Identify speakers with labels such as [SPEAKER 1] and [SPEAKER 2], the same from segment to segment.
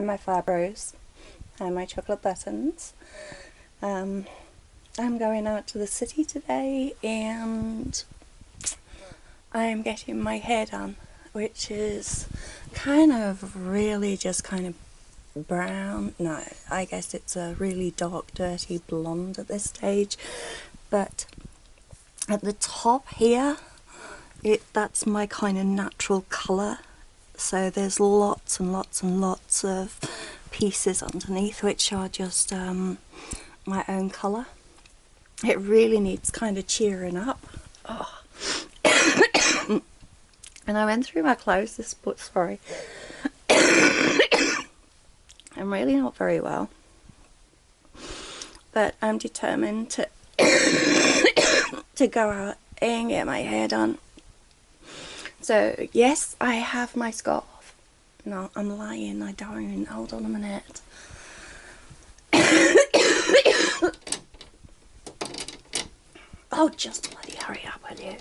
[SPEAKER 1] Hi my Fabros. Hi my chocolate buttons. I'm going out to the city today and I'm getting my hair done, which is kind of really just kind of brown. No, I guess it's a really dark, dirty blonde at this stage. But at the top here, that's my kind of natural colour. So there's lots and lots and lots of pieces underneath which are just my own colour. It really needs kind of cheering up. Oh. And I went through my clothes sorry. I'm really not very well. But I'm determined to to go out and get my hair done. So yes, I have my scarf. No, I'm lying, I don't. Hold on a minute. Oh, just bloody hurry up, will you?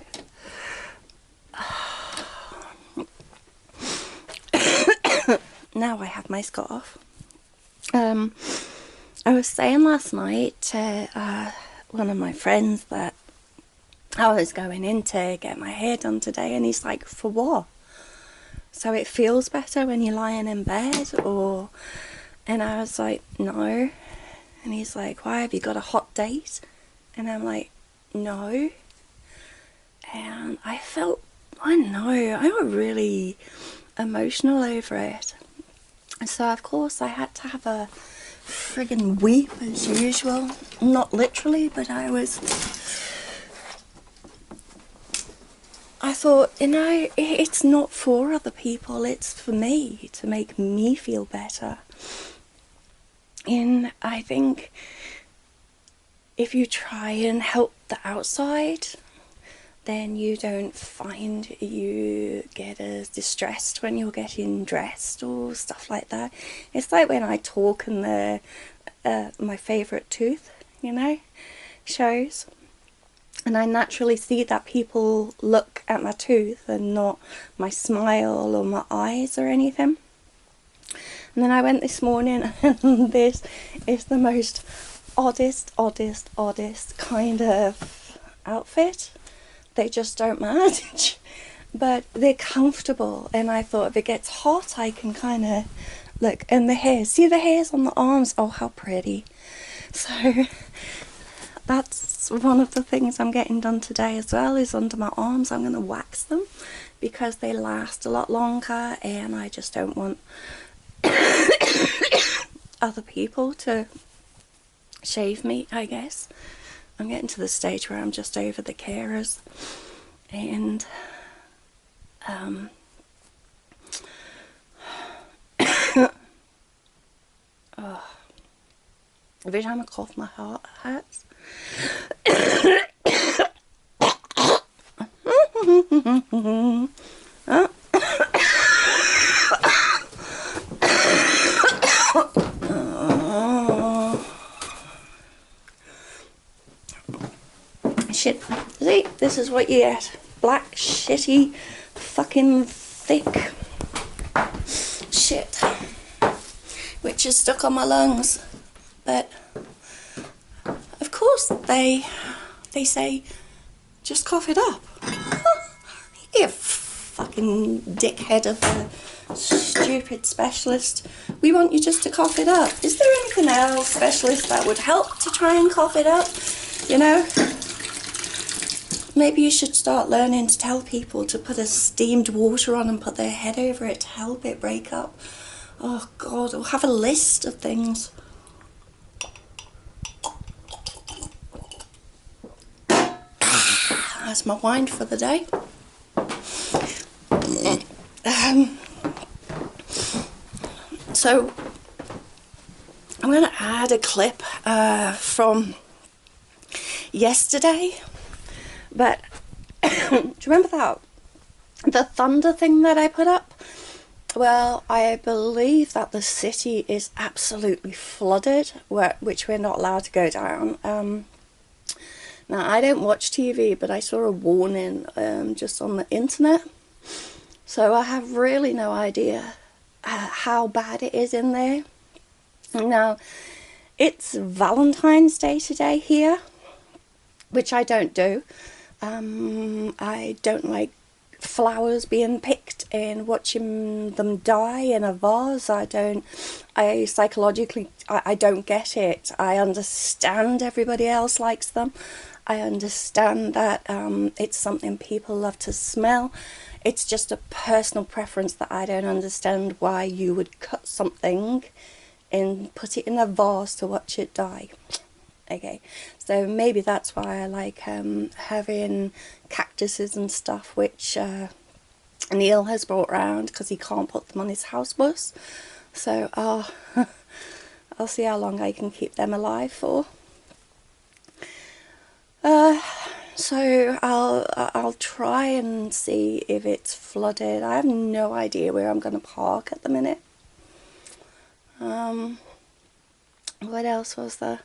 [SPEAKER 1] Now I have my scarf. I was saying last night to one of my friends that I was going in to get my hair done today, and he's like, for what? So it feels better when you're lying in bed, or... And I was like, no. And he's like, why, have you got a hot date? And I'm like, no. And I felt, I don't know, I got really emotional over it. So of course I had to have a friggin' weep as usual. Not literally, but I thought, you know, it's not for other people, it's for me, to make me feel better. And I think if you try and help the outside, then you don't find you get as distressed when you're getting dressed or stuff like that. It's like when I talk in the my favourite tooth, you know, shows, and I naturally see that people look at my tooth and not my smile or my eyes or anything. And then I went this morning and this is the most oddest kind of outfit. They just don't match, but they're comfortable, and I thought if it gets hot I can kind of look. And the hairs, see the hairs on the arms, oh how pretty. So that's one of the things I'm getting done today as well, is under my arms. I'm going to wax them because they last a lot longer, and I just don't want other people to shave me, I guess. I'm getting to the stage where I'm just over the carers, and oh, every time I cough my heart hurts. Shit. See, this is what you get. Black, shitty, fucking thick shit, which is stuck on my lungs. But of course they say, just cough it up. You fucking dickhead of a stupid specialist. We want you just to cough it up. Is there anything else, specialist, that would help to try and cough it up? You know? Maybe you should start learning to tell people to put a steamed water on and put their head over it to help it break up. Oh God, or have a list of things. That's my wine for the day. So I'm going to add a clip from yesterday. But do you remember the thunder thing that I put up? Well, I believe that the city is absolutely flooded, which we're not allowed to go down. Now, I don't watch TV, but I saw a warning just on the internet. So I have really no idea how bad it is in there. Now, it's Valentine's Day today here, which I don't do. I don't like flowers being picked and watching them die in a vase. I psychologically, I don't get it. I understand everybody else likes them. I understand that it's something people love to smell. It's just a personal preference that I don't understand why you would cut something and put it in a vase to watch it die. Okay, so maybe that's why I like having cactuses and stuff, which Neil has brought round because he can't put them on his house bus. So I'll see how long I can keep them alive for. So I'll try and see if it's flooded. I have no idea where I'm going to park at the minute. What else was there?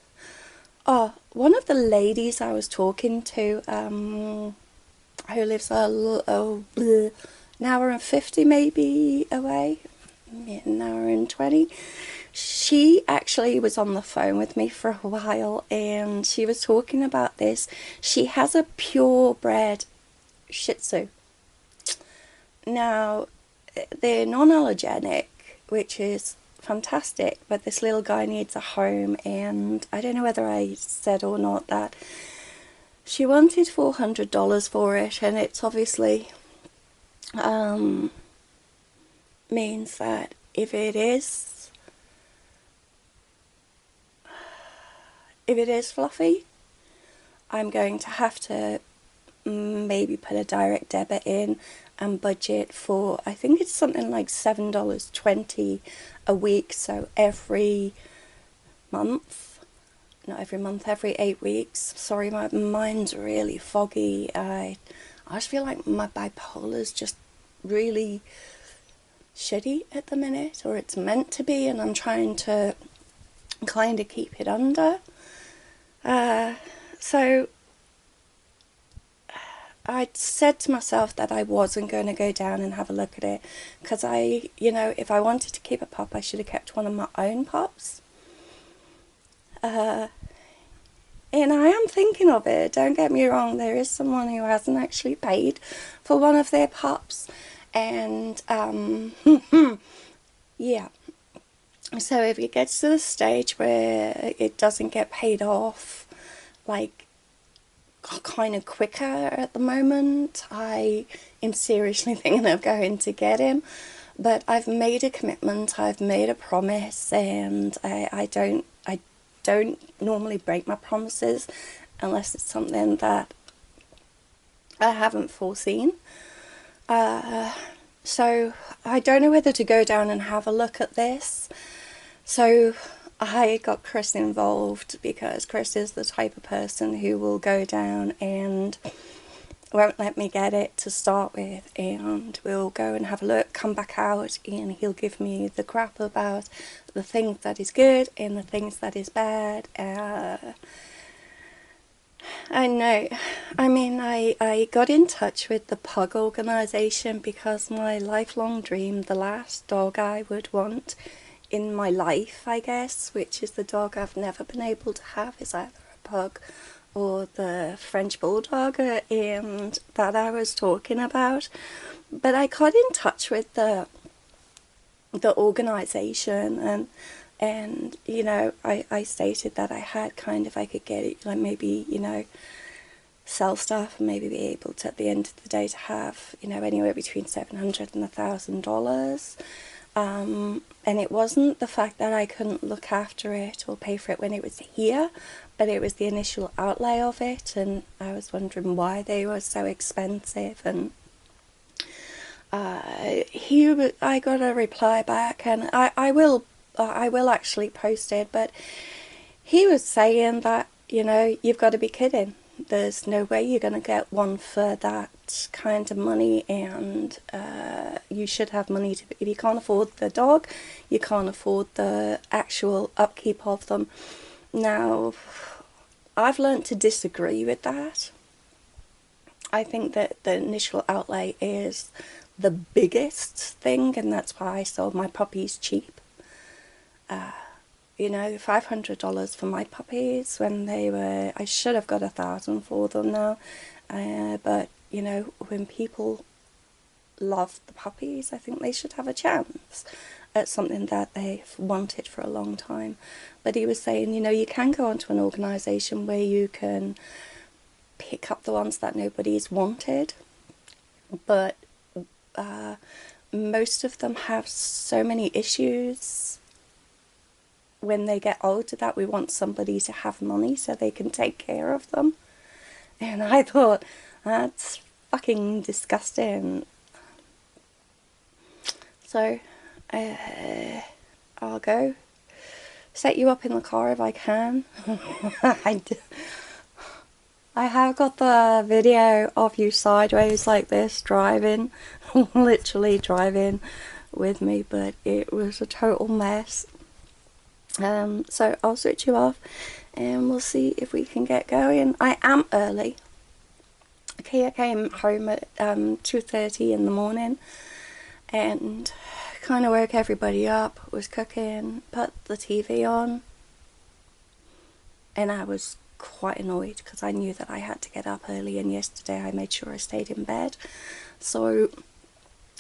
[SPEAKER 1] Oh, one of the ladies I was talking to, who lives an hour and 50 maybe away, an hour and 20, she actually was on the phone with me for a while, and she was talking about this. She has a purebred Shih Tzu. Now, they're non-allergenic, which is fantastic, but this little guy needs a home, and I don't know whether I said or not that she wanted $400 for it, and it's obviously means that if it is fluffy, I'm going to have to maybe put a direct debit in and budget for, I think it's something like $7.20 a week, so every month, not every month, every 8 weeks. Sorry, my mind's really foggy. I just feel like my bipolar's just really shitty at the minute, or it's meant to be, and I'm trying to kind of keep it under. So I said to myself that I wasn't going to go down and have a look at it, because if I wanted to keep a pup, I should have kept one of my own pups. And I am thinking of it, don't get me wrong, there is someone who hasn't actually paid for one of their pups, and yeah. So if it gets to the stage where it doesn't get paid off, like, kind of quicker at the moment, I am seriously thinking of going to get him. But I've made a commitment, I've made a promise, and I don't normally break my promises unless it's something that I haven't foreseen. So I don't know whether to go down and have a look at this. So I got Chris involved because Chris is the type of person who will go down and won't let me get it to start with, and we'll go and have a look, come back out, and he'll give me the crap about the things that is good and the things that is bad. I know. I mean, I got in touch with the Pug organisation because my lifelong dream, the last dog I would want in my life, I guess, which is the dog I've never been able to have, is either a pug or the French Bulldog, and that I was talking about. But I got in touch with the organisation, and I stated that I had kind of, I could get it, like, maybe, sell stuff and maybe be able to, at the end of the day, to have, anywhere between $700 and $1,000. And it wasn't the fact that I couldn't look after it or pay for it when it was here, but it was the initial outlay of it, and I was wondering why they were so expensive. And I got a reply back, and I will actually post it, but he was saying that, you've got to be kidding. There's no way you're going to get one for that kind of money, and you should have money to, if you can't afford the dog, you can't afford the actual upkeep of them. Now, I've learned to disagree with that. I think that the initial outlay is the biggest thing, and that's why I sold my puppies cheap. You know, $500 for my puppies when they were, I should have got $1,000 for them now. But, you know, when people love the puppies, I think they should have a chance at something that they've wanted for a long time. But he was saying, you know, you can go onto an organisation where you can pick up the ones that nobody's wanted, but most of them have so many issues when they get older that we want somebody to have money so they can take care of them. And I thought, that's fucking disgusting. So I'll go set you up in the car if I can. I have got the video of you sideways like this driving, literally driving with me, but it was a total mess. So I'll switch you off and we'll see if we can get going. I am early. Okay, I came home at 2:30 in the morning and kind of woke everybody up, was cooking, put the TV on, and I was quite annoyed because I knew that I had to get up early, and yesterday I made sure I stayed in bed. So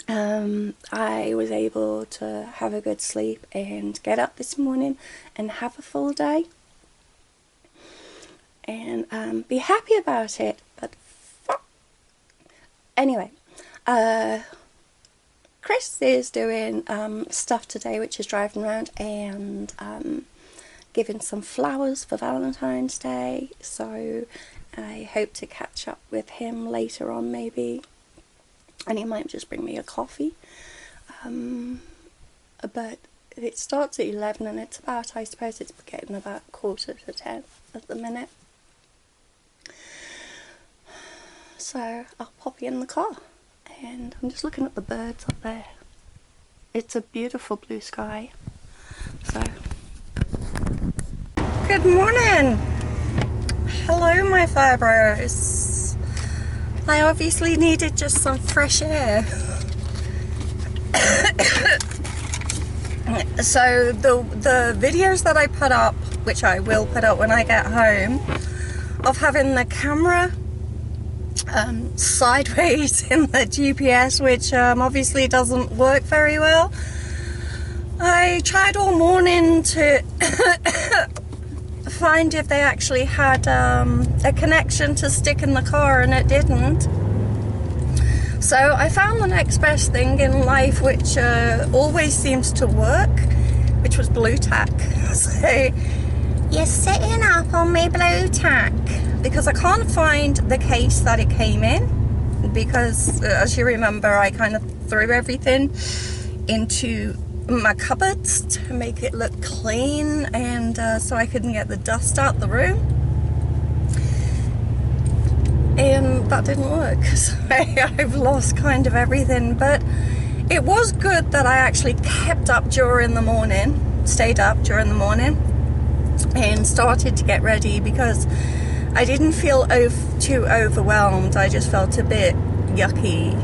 [SPEAKER 1] I was able to have a good sleep and get up this morning and have a full day and be happy about it. But fuck. Anyway, Chris is doing stuff today, which is driving around and giving some flowers for Valentine's Day, so I hope to catch up with him later on maybe, and he might just bring me a coffee. But it starts at 11 and it's about, I suppose it's getting about 9:45 at the minute. So I'll pop you in the car, and I'm just looking at the birds up there. It's a beautiful blue sky. So good morning. Hello my fibros. I obviously needed just some fresh air. So the videos that I put up, which I will put up when I get home, of having the camera sideways in the GPS, which obviously doesn't work very well. I tried all morning to find if they actually had a connection to stick in the car, and it didn't. So I found the next best thing in life, which always seems to work, which was Blue Tack. So you're sitting up on my Blue Tack, because I can't find the case that it came in, because as you remember, I kind of threw everything into my cupboards to make it look clean, and so I couldn't get the dust out the room, and that didn't work. So I've lost kind of everything. But it was good that I actually kept up during the morning, stayed up during the morning and started to get ready, because I didn't feel too overwhelmed. I just felt a bit yucky.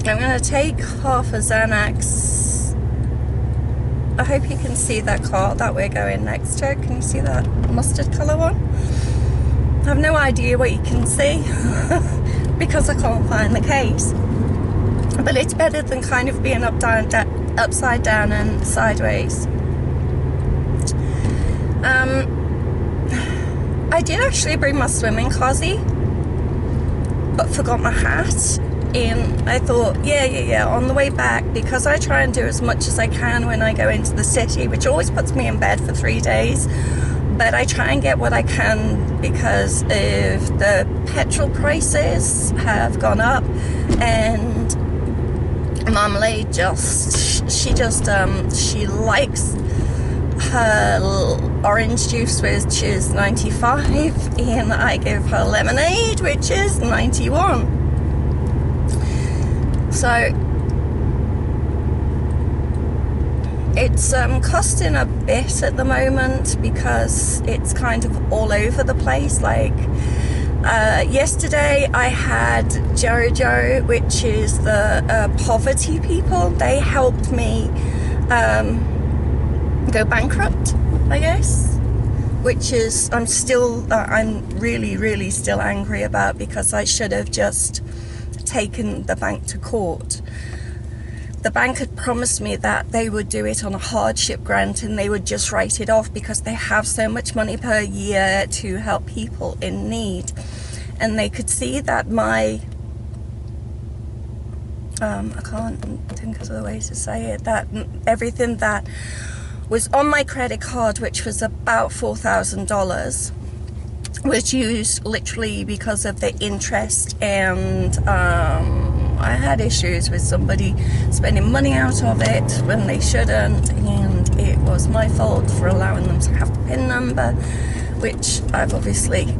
[SPEAKER 1] I'm going to take half a Xanax. I hope you can see that car that we're going next to. Can you see that mustard colour one? I have no idea what you can see because I can't find the case. But it's better than kind of being upside down and sideways. I did actually bring my swimming cozy, but forgot my hat. And I thought, yeah, on the way back, because I try and do as much as I can when I go into the city, which always puts me in bed for 3 days, but I try and get what I can, because if the petrol prices have gone up, and Marmalade she likes her orange juice, which is 95, and I give her lemonade, which is 91. So it's costing a bit at the moment, because it's kind of all over the place. Like Yesterday I had Jojo, which is the poverty people. They helped me go bankrupt, I guess, which is I'm really still angry about, because I should have just taken the bank to court. The bank had promised me that they would do it on a hardship grant and they would just write it off because they have so much money per year to help people in need. And they could see that my, I can't think of the way to say it, that everything that was on my credit card, which was about $4,000, was used literally because of the interest, and I had issues with somebody spending money out of it when they shouldn't, and it was my fault for allowing them to have the PIN number, which I've obviously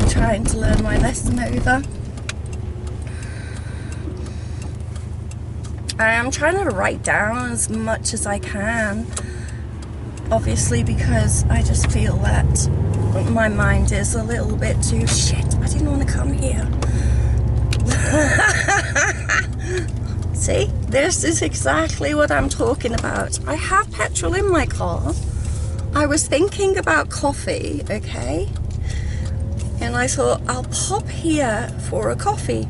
[SPEAKER 1] trying to learn my lesson over. I am trying to write down as much as I can, obviously, because I just feel that my mind is a little bit too shit. I didn't want to come here. See, this is exactly what I'm talking about. I have petrol in my car. I was thinking about coffee, okay? And I thought I'll pop here for a coffee.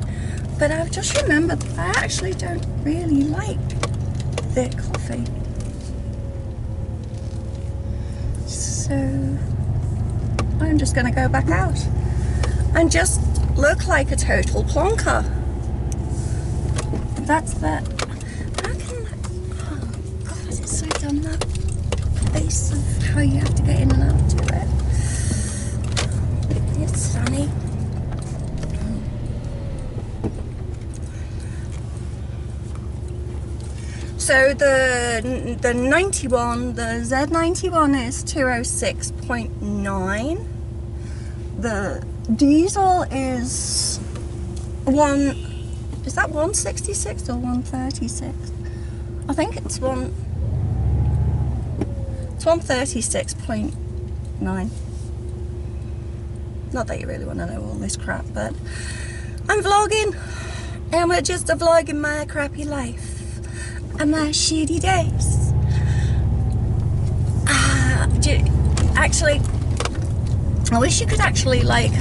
[SPEAKER 1] But I've just remembered that I actually don't really like their coffee. So I'm just going to go back out and just look like a total plonker. That's that. How can that? Oh God, it's so dumb, that place of how you have to get in and out to it. It's sunny. So the 91, the Z91 is 206.9. The diesel is is that 166 or 136? I think it's 136.9. Not that you really want to know all this crap, but I'm vlogging. And we're just vlogging my crappy life and my shitty days. Actually, I wish you could actually like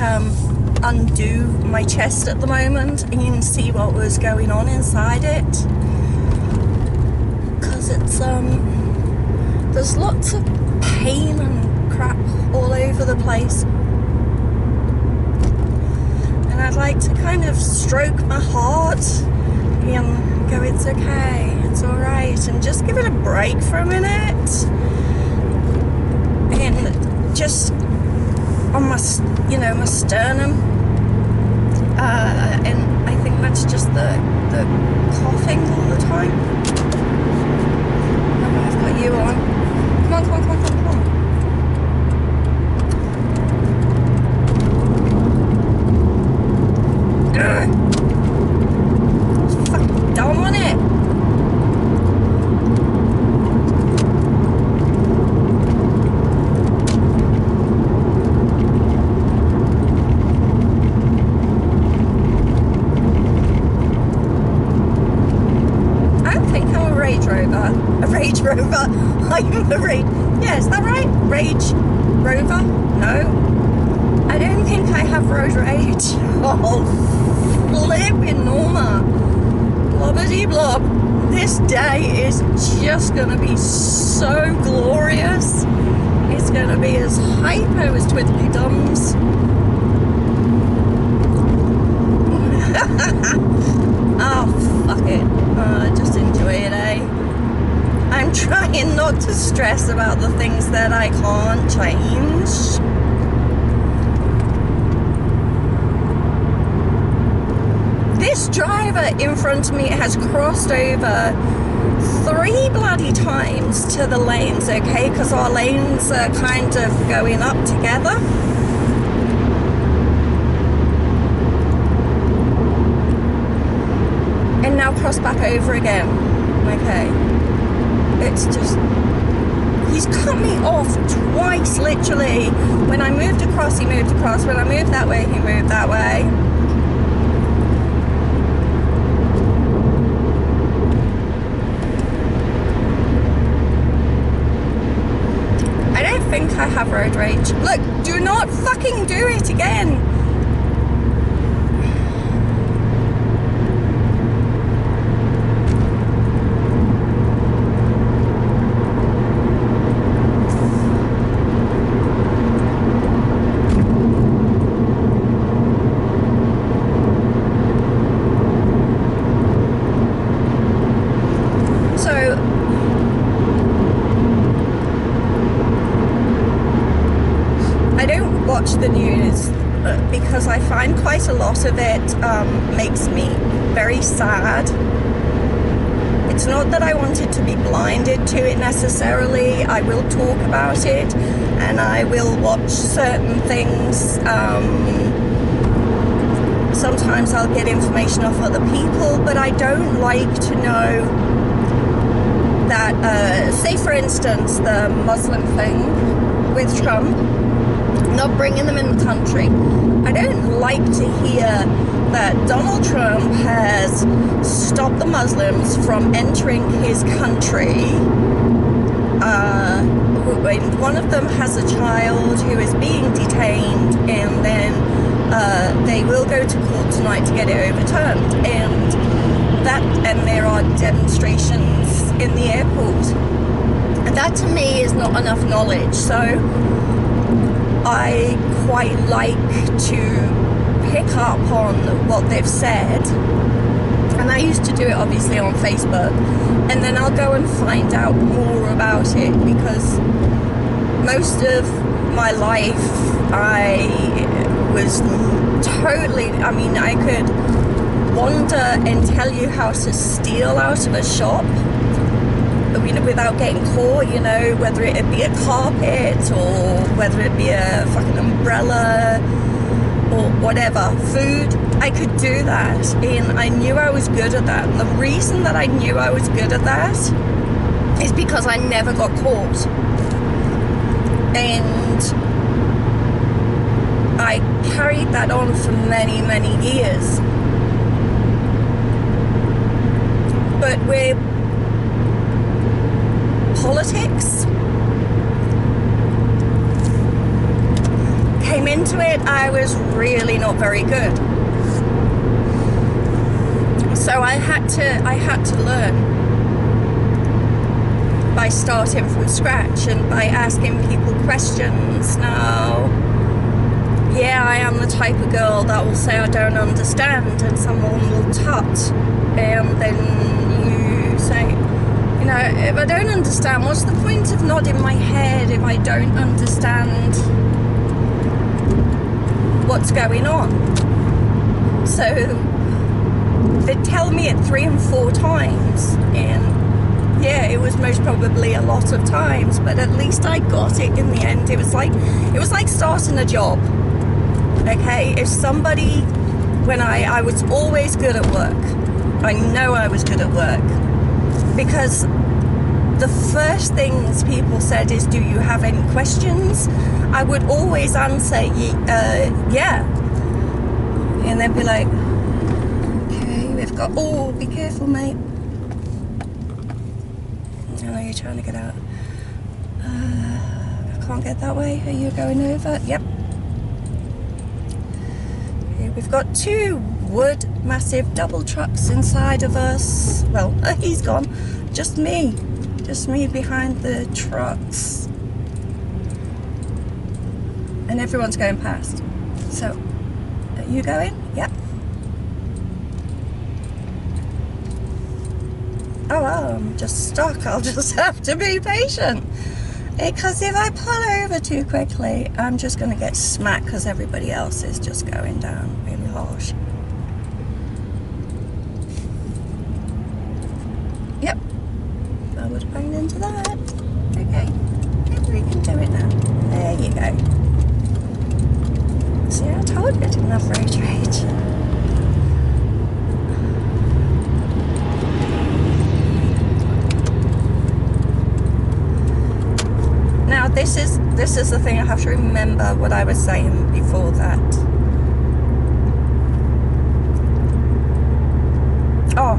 [SPEAKER 1] undo my chest at the moment and see what was going on inside it, because it's there's lots of pain and crap all over the place, and I'd like to kind of stroke my heart and go, it's okay, it's alright, and just give it a break for a minute, and just on my, my sternum, and I think that's just the coughing all the time. Oh, I've got you on. Come on, come on, come on, come on, come on. It's fucking dumb, isn't it? Range Rover. I'm a Range. Yeah, is that right? Range Rover? No. I don't think I have road rage. Oh, flipping Norma. Blobbity blob. This day is just going to be so glorious. It's going to be as hyper as Twiddly Dums. Oh, fuck it. Just enjoy it, eh? I'm trying not to stress about the things that I can't change. This driver in front of me has crossed over 3 bloody times to the lanes, okay? Because our lanes are kind of going up together. And now cross back over again. Okay. It's just He's cut me off twice, literally. When I moved across, he moved across. When I moved that way, he moved that way. I don't think I have road rage. Look, do not fucking do it again. The news because I find quite a lot of it makes me very sad. It's not that I wanted to be blinded to it necessarily. I will talk about it and I will watch certain things. Sometimes I'll get information off other people, but I don't like to know that, say for instance, the Muslim thing with Trump, not bringing them in the country. I don't like to hear that Donald Trump has stopped the Muslims from entering his country. One of them has a child who is being detained, and then they will go to court tonight to get it overturned. And there are demonstrations in the airport. And that to me is not enough knowledge. So I quite like to pick up on what they've said, and I used to do it obviously on Facebook, and then I'll go and find out more about it, because most of my life I was totally, I mean, I could wander and tell you how to steal out of a shop, you know, without getting caught, you know, whether it be a carpet or whether it be a fucking umbrella or whatever, food. I could do that, and I knew I was good at that. And the reason that I knew I was good at that is because I never got caught, and I carried that on for many, many years. But with politics came into it, I was really not very good. So I had to learn by starting from scratch and by asking people questions. Now, yeah, I am the type of girl that will say I don't understand, and someone will tut, and then you say, you know, if I don't understand, what's the point of nodding my head if I don't understand what's going on? So they'd tell me it 3 and 4 times, and yeah, it was most probably a lot of times, but at least I got it in the end. It was like starting a job. Okay, if somebody, when I was always good at work. I know I was good at work, because the first things people said is, do you have any questions? I would always answer, yeah. And they'd be like, okay, we've got, oh, be careful, mate. I know you're trying to get out. I can't get that way. Are you going over? Yep. Okay, we've got 2 wood massive double trucks inside of us. Well, he's gone. Just me behind the trucks, and everyone's going past. So are you going? Yep. Oh well, I'm just stuck. I'll just have to be patient, because if I pull over too quickly, I'm just going to get smacked, because everybody else is just going down really harsh. Yep, I would have banged into that. Okay, maybe we can do it now. There you go. See, I told you I didn't have road rage. this is the thing. I have to remember what I was saying before that. Oh,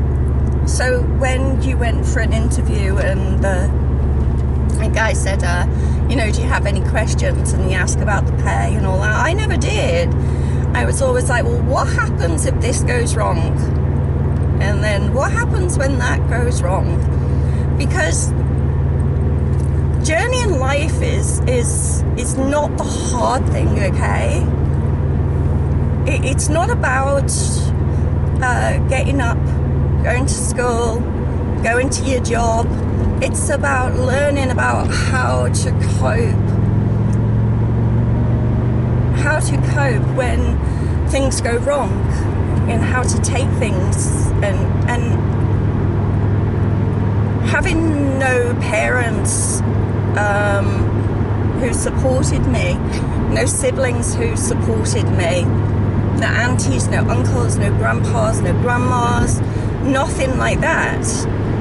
[SPEAKER 1] so when you went for an interview and the guy said, you know, do you have any questions? And he asked about the pay and all that. I never did. I was always like, well, what happens if this goes wrong? And then what happens when that goes wrong? Because journey in life is not the hard thing, okay? It's not about getting up, going to school, going to your job. It's about learning about how to cope when things go wrong, and how to take things, and having no parents who supported me, no siblings who supported me, no aunties, no uncles, no grandpas, no grandmas, nothing like that,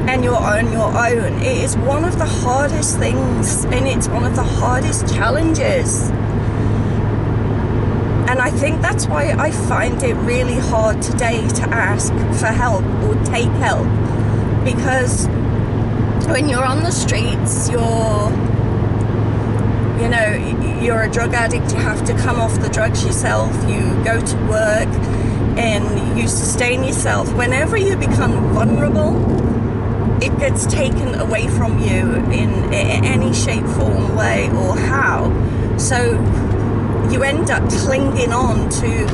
[SPEAKER 1] and you're on your own. It is one of the hardest things, and it's one of the hardest challenges. And I think that's why I find it really hard today to ask for help or take help, because when you're on the streets, you're a drug addict, you have to come off the drugs yourself, you go to work and you sustain yourself. Whenever you become vulnerable, it gets taken away from you in any shape, form, way or how. So you end up clinging on to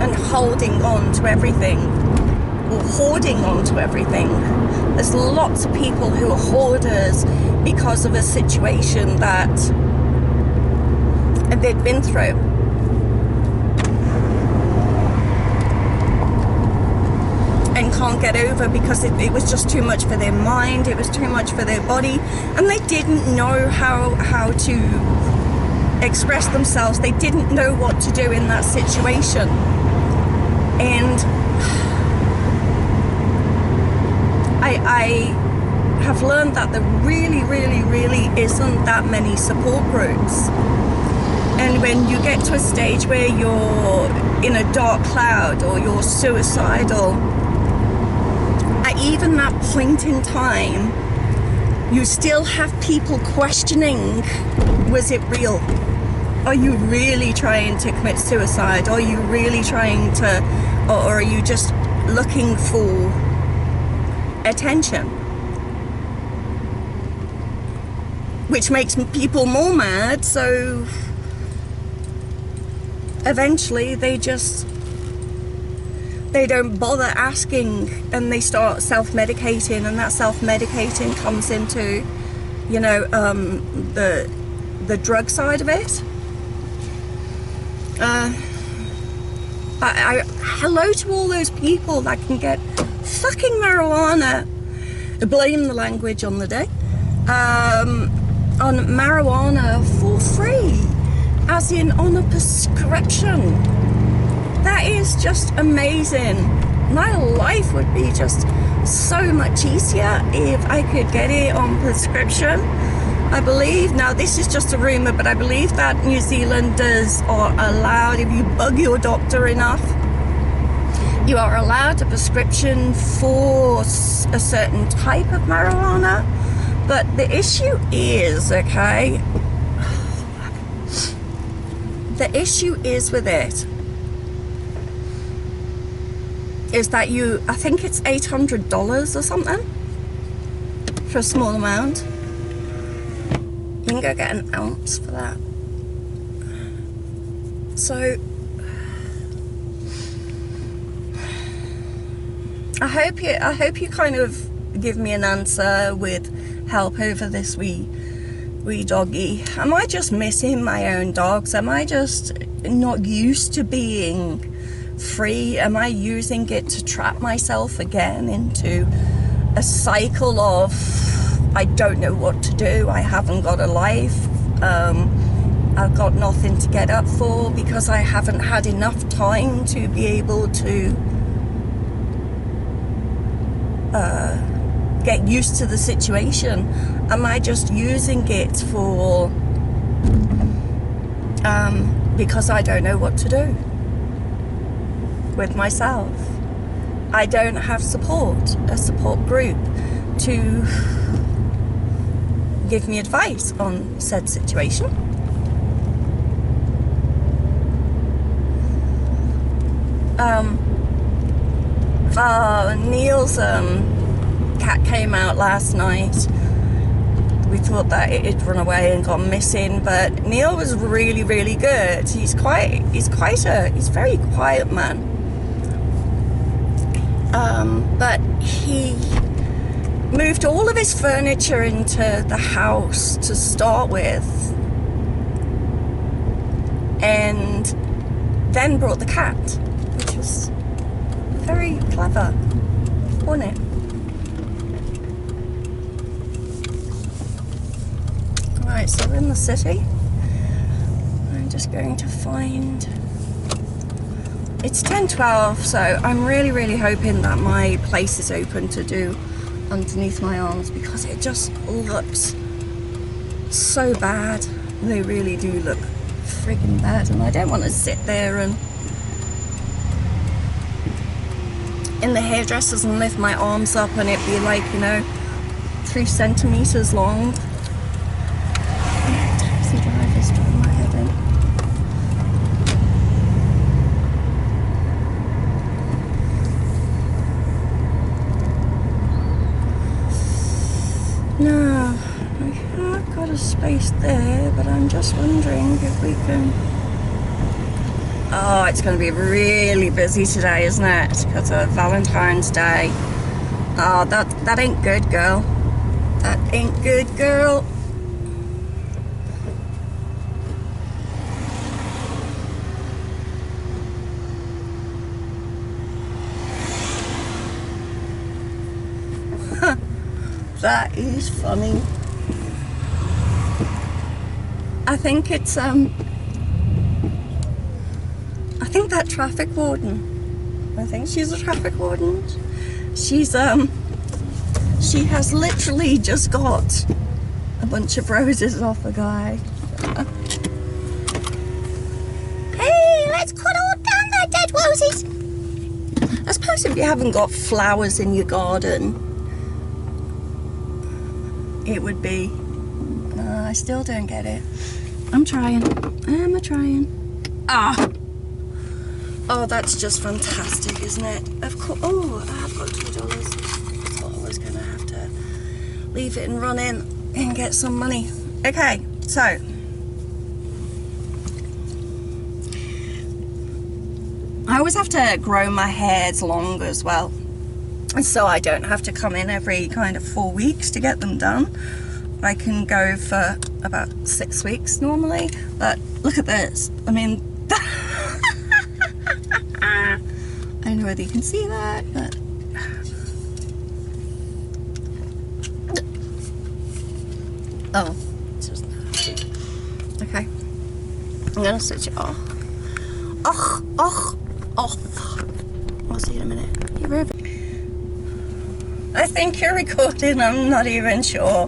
[SPEAKER 1] and holding on to everything, or hoarding on to everything. There's lots of people who are hoarders because of a situation that they've been through. And can't get over because it was just too much for their mind, it was too much for their body, and they didn't know how to express themselves. They didn't know what to do in that situation. And I have learned that there really isn't that many support groups. And when you get to a stage where you're in a dark cloud or you're suicidal, at even that point in time, you still have people questioning, was it real? Are you really trying to commit suicide? Are you really trying to, or are you just looking for attention? Which makes people more mad, so eventually they don't bother asking, and they start self-medicating, and that self-medicating comes into, the drug side of it. Hello to all those people that can get fucking marijuana, blame the language on the day, on marijuana for free, as in on a prescription. That is just amazing. My life would be just so much easier if I could get it on prescription. I believe, now this is just a rumor, but I believe that New Zealanders are allowed, if you bug your doctor enough, you are allowed a prescription for a certain type of marijuana. But the issue is, okay, the issue is with it is that I think it's $800 or something for a small amount. You can go get an ounce for that. So I hope you kind of give me an answer with help over this wee doggy. Am I just missing my own dogs? Am I just not used to being free? Am I using it to trap myself again into a cycle of I don't know what to do, I haven't got a life, I've got nothing to get up for because I haven't had enough time to be able to get used to the situation? Am I just using it for because I don't know what to do with myself? I don't have a support group to give me advice on said situation. Neil's cat came out last night. We thought that it had run away and gone missing, but Neil was really, really good. He's very quiet man. But he moved all of his furniture into the house to start with, and then brought the cat, which was very clever, wasn't it? Right, so we're in the city. I'm just going to find... It's 10:12, so I'm really, really hoping that my place is open to do underneath my arms, because it just looks so bad. They really do look friggin' bad, and I don't want to sit there and in the hairdressers and lift my arms up and it be like, you know, 3 centimeters long. Taxi driver's driving my head in. No, we have got a space there, but I'm just wondering if we can... Oh, it's going to be really busy today, isn't it? Because of Valentine's Day. Oh, that ain't good, girl. That ain't good, girl. That is funny. I think it's I think that traffic warden, I think she's a traffic warden. She's she has literally just got a bunch of roses off a guy. Hey, let's cut all down the dead roses. I suppose if you haven't got flowers in your garden, it would be... I still don't get it. I'm trying. I'm trying. Ah! Oh, that's just fantastic, isn't it? Of course. Oh, I've got $2. I thought I was going to have to leave it and run in and get some money. Okay, so... I always have to grow my hairs long as well, so I don't have to come in every kind of 4 weeks to get them done. I can go for about 6 weeks normally, but look at this. I mean, I don't know whether you can see that, but oh, it's just okay. I'm gonna switch it off. Oh. I'll see you in a minute. You're over. I think you're recording, I'm not even sure.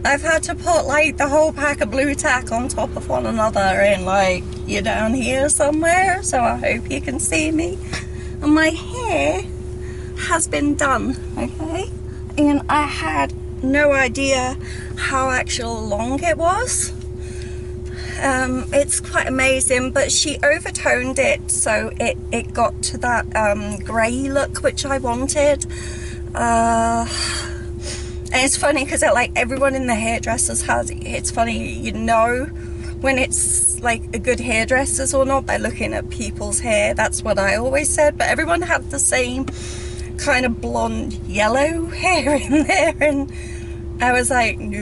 [SPEAKER 1] I've had to put like the whole pack of blue tack on top of one another, and like you're down here somewhere, so I hope you can see me. And my hair has been done, okay? And I had no idea how actual long it was. It's quite amazing, but she overtoned it, so it got to that grey look which I wanted. And it's funny because like everyone in the hairdressers has, it's funny, you know when it's like a good hairdressers or not by looking at people's hair. That's what I always said, but everyone had the same kind of blonde yellow hair in there, and I was like, no,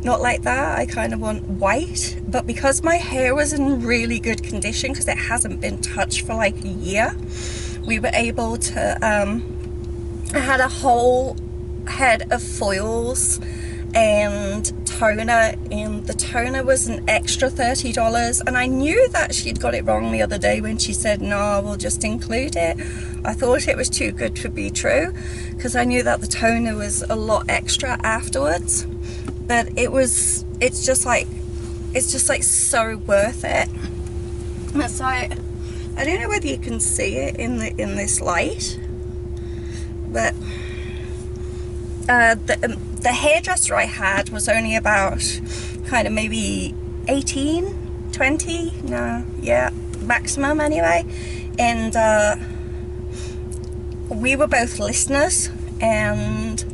[SPEAKER 1] not like that. I kind of want white. But because my hair was in really good condition, because it hasn't been touched for like a year, we were able to I had a whole head of foils and toner, and the toner was an extra $30, and I knew that she'd got it wrong the other day when she said no, we'll just include it. I thought it was too good to be true, because I knew that the toner was a lot extra afterwards, but it's just like so worth it. So I don't know whether you can see it in this light, but the hairdresser I had was only about kind of maybe 18, 20, no, yeah, maximum anyway, and we were both listeners, and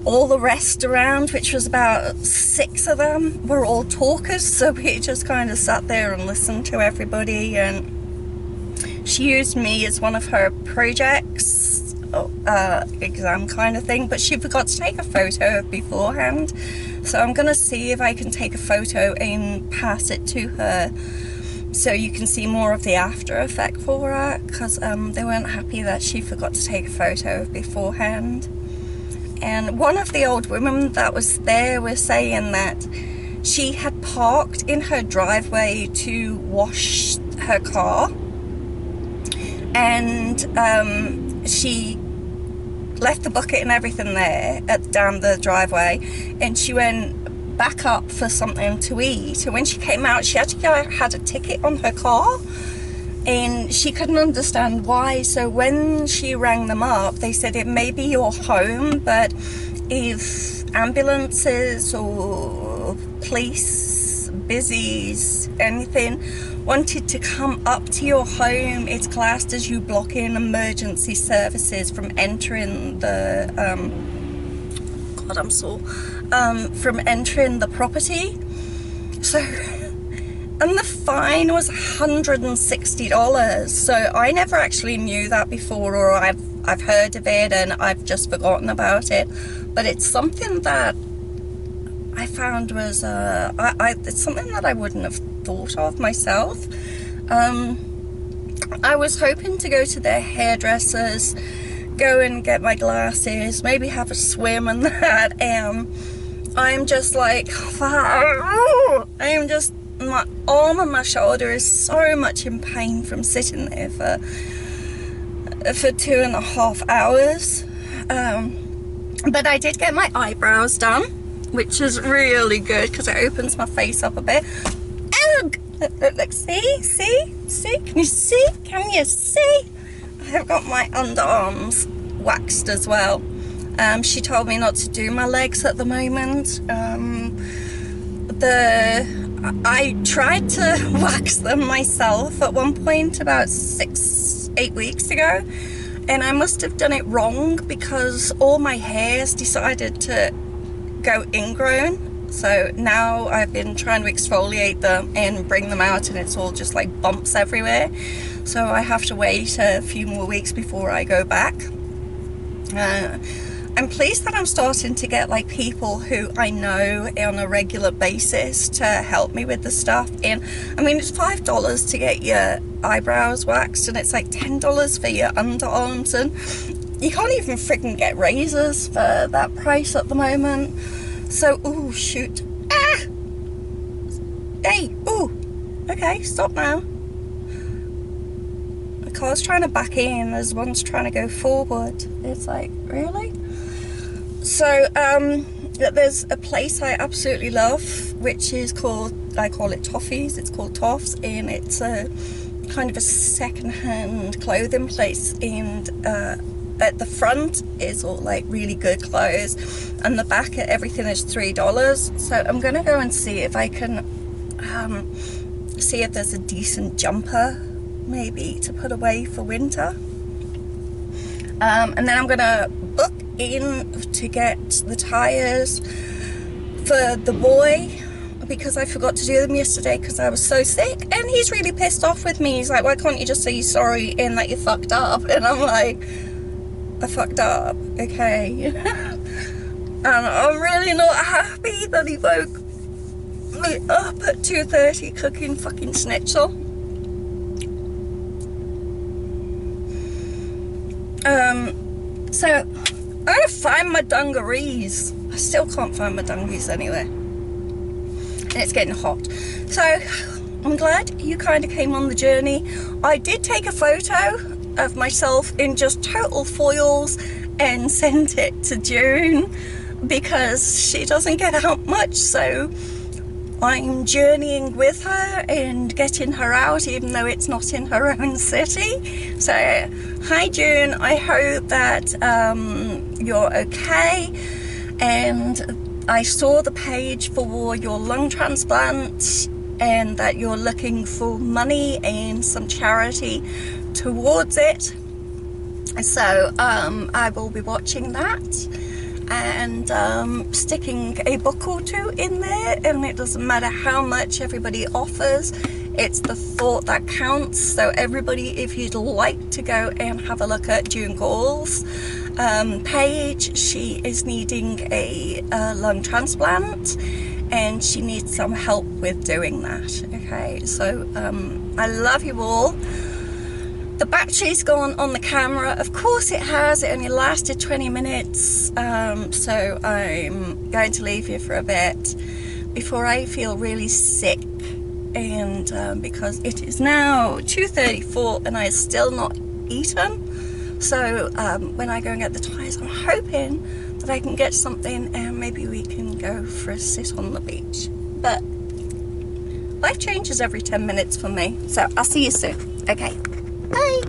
[SPEAKER 1] all the rest around, which was about 6 of them, were all talkers, so we just kind of sat there and listened to everybody. And she used me as one of her projects, exam kind of thing, but she forgot to take a photo beforehand, so I'm gonna see if I can take a photo and pass it to her so you can see more of the after effect for her, because they weren't happy that she forgot to take a photo beforehand. And one of the old women that was there was saying that she had parked in her driveway to wash her car, and she left the bucket and everything there down the driveway, and she went back up for something to eat, and when she came out she actually had a ticket on her car, and she couldn't understand why. So when she rang them up, they said it may be your home, but if ambulances or police, busies, anything wanted to come up to your home, it's classed as you blocking emergency services from entering the God, I'm sore, from entering the property. So, and the fine was $160. So I never actually knew that before, or I've heard of it and I've just forgotten about it. But it's something that I found was it's something that I wouldn't have thought of myself. I was hoping to go to their hairdressers, go and get my glasses, maybe have a swim and that, and I'm just like, I'm just, my arm and my shoulder is so much in pain from sitting there for 2.5 hours. But I did get my eyebrows done, which is really good because it opens my face up a bit. Look, see, can you see? I've got my underarms waxed as well. She told me not to do my legs at the moment. I tried to wax them myself at one point about 6-8 weeks ago, and I must have done it wrong because all my hairs decided to go ingrown. So now I've been trying to exfoliate them and bring them out, and it's all just like bumps everywhere. So I have to wait a few more weeks before I go back. I'm pleased that I'm starting to get like people who I know on a regular basis to help me with the stuff. And I mean, it's $5 to get your eyebrows waxed, and it's like $10 for your underarms, and you can't even freaking get razors for that price at the moment. So, ooh, shoot. Ah! Hey, ooh. Okay, stop now. The car's trying to back in as one's trying to go forward. It's like, really? So, there's a place I absolutely love, which is called, I call it Toffees. It's called Toffs, and it's a kind of a second-hand clothing place, and at the front is all like really good clothes, and the back everything is $3. So I'm gonna go and see if I can see if there's a decent jumper maybe to put away for winter, and then I'm gonna book in to get the tires for the boy, because I forgot to do them yesterday because I was so sick, and he's really pissed off with me. He's like, why can't you just say sorry and that you fucked up? And I'm like, I fucked up, okay? And I'm really not happy that he woke me up at 2:30 cooking fucking schnitzel. So I'm gonna find my dungarees. I still can't find my dungies anywhere. And it's getting hot. So I'm glad you kind of came on the journey. I did take a photo of myself in just total foils and sent it to June because she doesn't get out much, so I'm journeying with her and getting her out even though it's not in her own city. So hi June, I hope that you're okay, and I saw the page for your lung transplant and that you're looking for money and some charity towards it. So I will be watching that and sticking a book or two in there, and it doesn't matter how much everybody offers, it's the thought that counts. So everybody, if you'd like to go and have a look at June Gall's page, she is needing a lung transplant and she needs some help with doing that. Okay, so I love you all. The battery's gone on the camera. Of course it has, it only lasted 20 minutes, so I'm going to leave you for a bit before I feel really sick, and because it is now 2:34 and I've still not eaten. So when I go and get the tyres, I'm hoping that I can get something and maybe we can go for a sit on the beach. But life changes every 10 minutes for me, so I'll see you soon. Okay. Bye.